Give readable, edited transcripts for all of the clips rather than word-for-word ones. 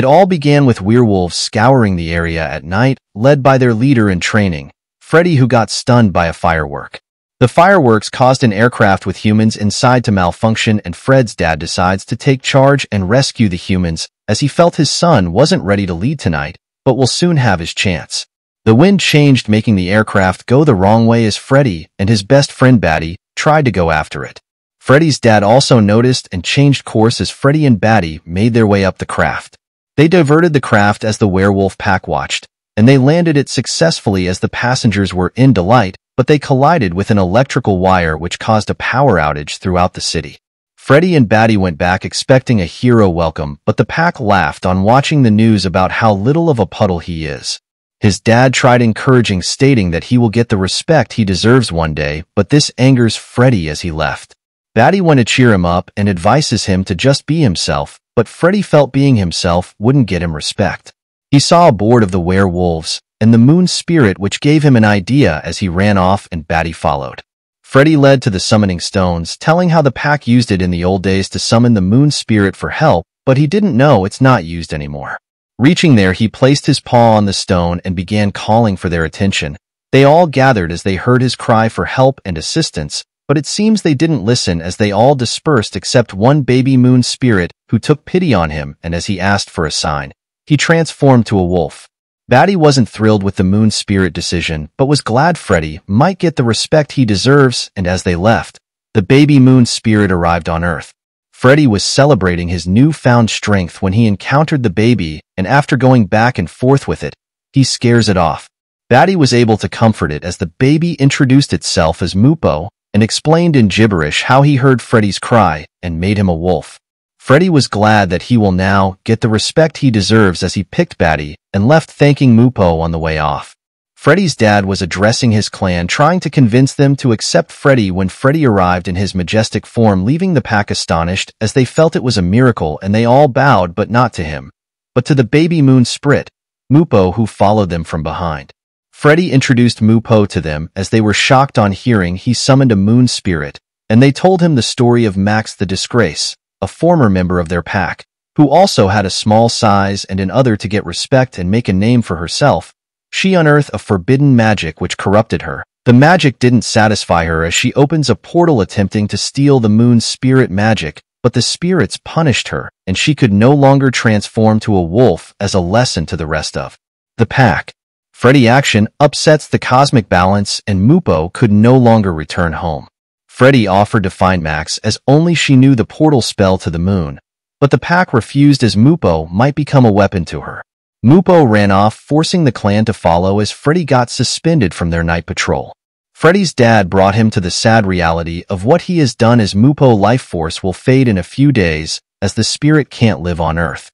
It all began with werewolves scouring the area at night, led by their leader in training, Freddy, who got stunned by a firework. The fireworks caused an aircraft with humans inside to malfunction, and Fred's dad decides to take charge and rescue the humans, as he felt his son wasn't ready to lead tonight, but will soon have his chance. The wind changed, making the aircraft go the wrong way as Freddy and his best friend Batty tried to go after it. Freddy's dad also noticed and changed course as Freddy and Batty made their way up the craft. They diverted the craft as the werewolf pack watched, and they landed it successfully as the passengers were in delight, but they collided with an electrical wire which caused a power outage throughout the city. Freddy and Batty went back expecting a hero welcome, but the pack laughed on watching the news about how little of a puddle he is. His dad tried encouraging, stating that he will get the respect he deserves one day, but this angers Freddy as he left. Batty went to cheer him up and advises him to just be himself, but Freddy felt being himself wouldn't get him respect. He saw a board of the werewolves and the moon spirit, which gave him an idea as he ran off, and Batty followed. Freddy led to the summoning stones, telling how the pack used it in the old days to summon the moon spirit for help, but he didn't know it's not used anymore. Reaching there, he placed his paw on the stone and began calling for their attention. They all gathered as they heard his cry for help and assistance, but it seems they didn't listen as they all dispersed except one baby moon spirit who took pity on him, and as he asked for a sign, he transformed to a wolf. Batty wasn't thrilled with the moon spirit decision, but was glad Freddy might get the respect he deserves, and as they left, the baby moon spirit arrived on Earth. Freddy was celebrating his newfound strength when he encountered the baby, and after going back and forth with it, he scares it off. Batty was able to comfort it as the baby introduced itself as Mupo and explained in gibberish how he heard Freddy's cry and made him a wolf. Freddy was glad that he will now get the respect he deserves as he picked Batty and left, thanking Mupo on the way off. Freddy's dad was addressing his clan, trying to convince them to accept Freddy when Freddy arrived in his majestic form, leaving the pack astonished as they felt it was a miracle, and they all bowed, but not to him, but to the baby moon spirit, Mupo, who followed them from behind. Freddy introduced Mupo to them as they were shocked on hearing he summoned a moon spirit, and they told him the story of Max the Disgrace, a former member of their pack, who also had a small size and in order to get respect and make a name for herself, she unearthed a forbidden magic which corrupted her. The magic didn't satisfy her as she opens a portal attempting to steal the moon spirit magic, but the spirits punished her, and she could no longer transform to a wolf as a lesson to the rest of the pack. Freddy action upsets the cosmic balance, and Mupo could no longer return home. Freddy offered to find Max as only she knew the portal spell to the moon, but the pack refused as Mupo might become a weapon to her. Mupo ran off, forcing the clan to follow as Freddy got suspended from their night patrol. Freddy's dad brought him to the sad reality of what he has done as Mupo life force will fade in a few days as the spirit can't live on Earth.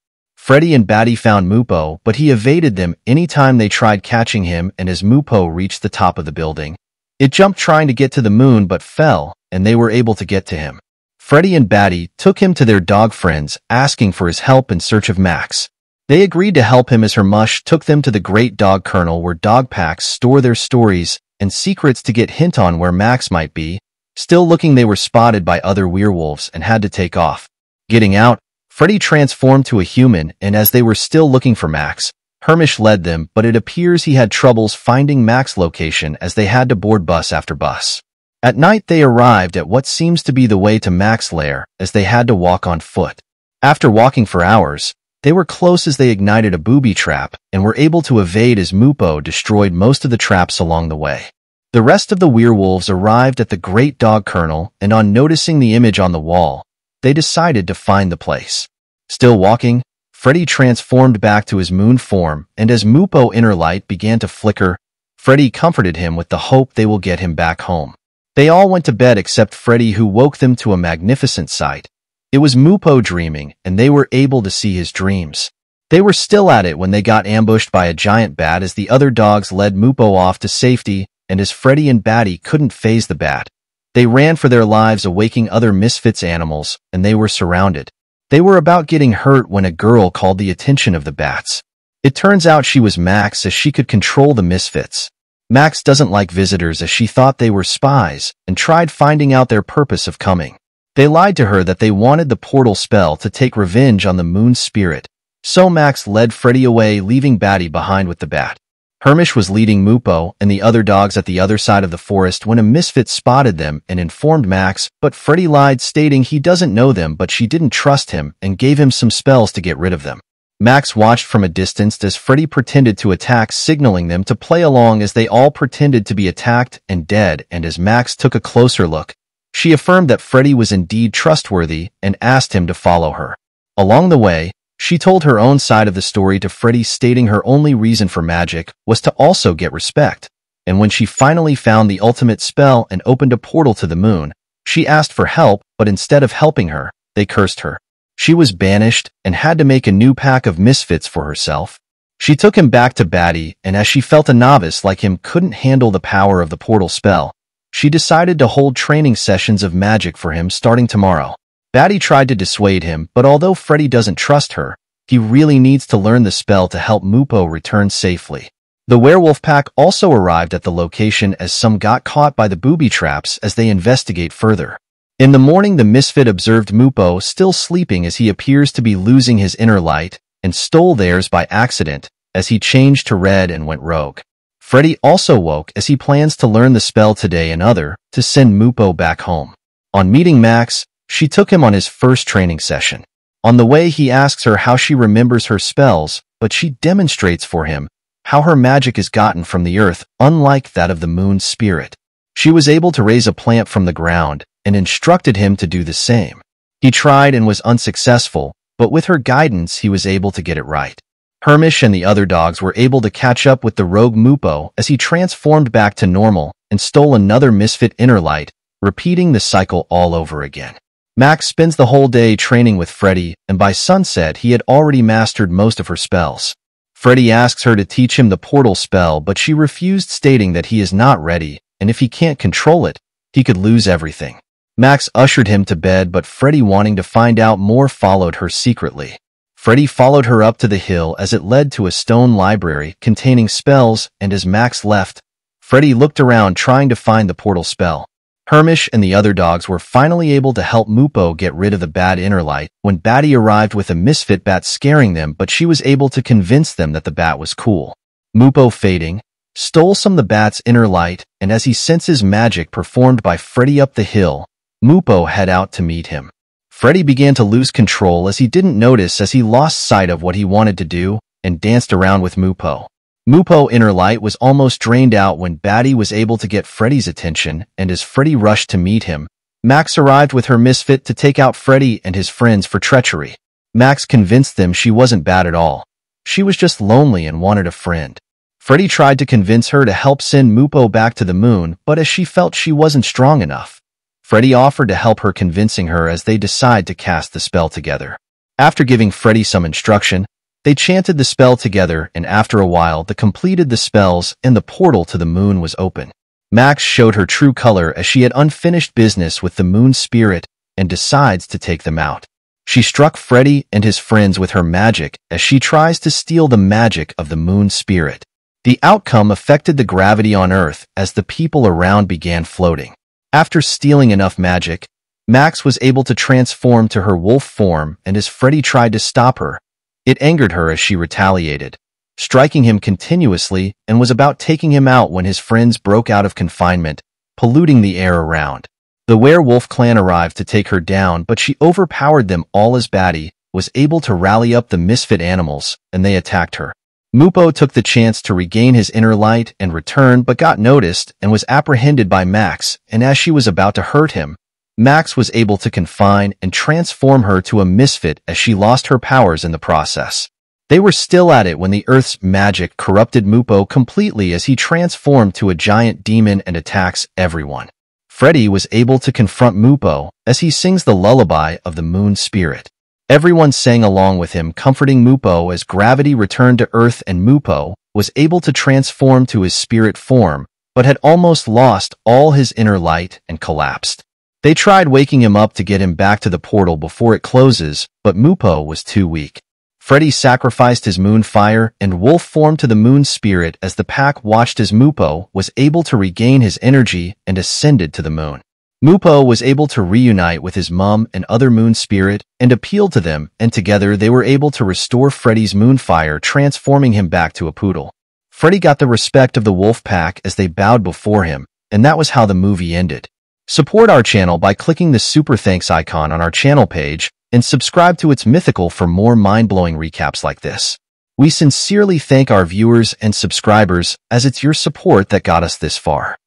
Freddy and Batty found Mupo, but he evaded them anytime they tried catching him, and as Mupo reached the top of the building, it jumped trying to get to the moon but fell, and they were able to get to him. Freddy and Batty took him to their dog friends, asking for his help in search of Max. They agreed to help him as Hermush took them to the Great Dog Kennel, where dog packs store their stories and secrets to get hint on where Max might be. Still looking, they were spotted by other werewolves and had to take off. Getting out, Freddy transformed to a human, and as they were still looking for Max, Hermush led them, but it appears he had troubles finding Max's location as they had to board bus after bus. At night, they arrived at what seems to be the way to Max's lair as they had to walk on foot. After walking for hours, they were close as they ignited a booby trap and were able to evade as Mupo destroyed most of the traps along the way. The rest of the werewolves arrived at the Great Dog Kennel, and on noticing the image on the wall, they decided to find the place. Still walking, Freddy transformed back to his moon form, and as Mupo's inner light began to flicker, Freddy comforted him with the hope they will get him back home. They all went to bed except Freddy, who woke them to a magnificent sight. It was Mupo dreaming, and they were able to see his dreams. They were still at it when they got ambushed by a giant bat as the other dogs led Mupo off to safety, and as Freddy and Batty couldn't phase the bat, they ran for their lives, awaking other misfits animals, and they were surrounded. They were about getting hurt when a girl called the attention of the bats. It turns out she was Max, as she could control the misfits. Max doesn't like visitors as she thought they were spies and tried finding out their purpose of coming. They lied to her that they wanted the portal spell to take revenge on the moon spirit, So Max led Freddy away, leaving Batty behind with the bat. Hermish was leading Mupo and the other dogs at the other side of the forest when a misfit spotted them and informed Max, but Freddy lied, stating he doesn't know them, but she didn't trust him and gave him some spells to get rid of them. Max watched from a distance as Freddy pretended to attack, signaling them to play along as they all pretended to be attacked and dead, and as Max took a closer look, she affirmed that Freddy was indeed trustworthy and asked him to follow her. Along the way, she told her own side of the story to Freddy, stating her only reason for magic was to also get respect, and when she finally found the ultimate spell and opened a portal to the moon, she asked for help, but instead of helping her, they cursed her. She was banished and had to make a new pack of misfits for herself. She took him back to Batty, and as she felt a novice like him couldn't handle the power of the portal spell, she decided to hold training sessions of magic for him starting tomorrow. Batty tried to dissuade him, but although Freddy doesn't trust her, he really needs to learn the spell to help Mupo return safely. The werewolf pack also arrived at the location as some got caught by the booby traps as they investigate further. In the morning, the misfit observed Mupo still sleeping as he appears to be losing his inner light and stole theirs by accident as he changed to red and went rogue. Freddy also woke as he plans to learn the spell today and to send Mupo back home. On meeting Max, she took him on his first training session. On the way, he asks her how she remembers her spells, but she demonstrates for him how her magic is gotten from the earth, unlike that of the moon spirit. She was able to raise a plant from the ground and instructed him to do the same. He tried and was unsuccessful, but with her guidance he was able to get it right. Hermish and the other dogs were able to catch up with the rogue Mupo as he transformed back to normal and stole another misfit inner light, repeating the cycle all over again. Max spends the whole day training with Freddy, and by sunset he had already mastered most of her spells. Freddy asks her to teach him the portal spell, but she refused, stating that he is not ready, and if he can't control it, he could lose everything. Max ushered him to bed, but Freddy, wanting to find out more, followed her secretly. Freddy followed her up to the hill as it led to a stone library containing spells, and as Max left, Freddy looked around trying to find the portal spell. Hermish and the other dogs were finally able to help Mupo get rid of the bad inner light when Batty arrived with a misfit bat scaring them, but she was able to convince them that the bat was cool. Mupo, fading, stole some of the bat's inner light, and as he senses magic performed by Freddy up the hill, Mupo head out to meet him. Freddy began to lose control as he didn't notice as he lost sight of what he wanted to do and danced around with Mupo. Mupo inner light was almost drained out when Batty was able to get Freddy's attention, and as Freddy rushed to meet him, Max arrived with her misfit to take out Freddy and his friends for treachery. Max convinced them she wasn't bad at all. She was just lonely and wanted a friend. Freddy tried to convince her to help send Mupo back to the moon, but as she felt she wasn't strong enough, Freddy offered to help her, convincing her as they decide to cast the spell together. After giving Freddy some instruction, they chanted the spell together, and after a while they completed the spells and the portal to the moon was open. Max showed her true color as she had unfinished business with the moon spirit and decides to take them out. She struck Freddy and his friends with her magic as she tries to steal the magic of the moon spirit. The outcome affected the gravity on Earth as the people around began floating. After stealing enough magic, Max was able to transform to her wolf form, and as Freddy tried to stop her, it angered her as she retaliated, striking him continuously, and was about taking him out when his friends broke out of confinement, polluting the air around. The werewolf clan arrived to take her down, but she overpowered them all as Batty was able to rally up the misfit animals, and they attacked her. Mupo took the chance to regain his inner light and return, but got noticed and was apprehended by Max, and as she was about to hurt him, Max was able to confine and transform her to a misfit as she lost her powers in the process. They were still at it when the Earth's magic corrupted Mupo completely as he transformed to a giant demon and attacks everyone. Freddy was able to confront Mupo as he sings the lullaby of the moon spirit. Everyone sang along with him, comforting Mupo as gravity returned to Earth, and Mupo was able to transform to his spirit form, but had almost lost all his inner light and collapsed. They tried waking him up to get him back to the portal before it closes, but Mupo was too weak. Freddy sacrificed his moon fire and wolf form to the moon spirit as the pack watched as Mupo was able to regain his energy and ascended to the moon. Mupo was able to reunite with his mom and other moon spirit and appealed to them, and together they were able to restore Freddy's moonfire, transforming him back to a poodle. Freddy got the respect of the wolf pack as they bowed before him, and that was how the movie ended. Support our channel by clicking the super thanks icon on our channel page and subscribe to It's Mythical for more mind-blowing recaps like this. We sincerely thank our viewers and subscribers, as it's your support that got us this far.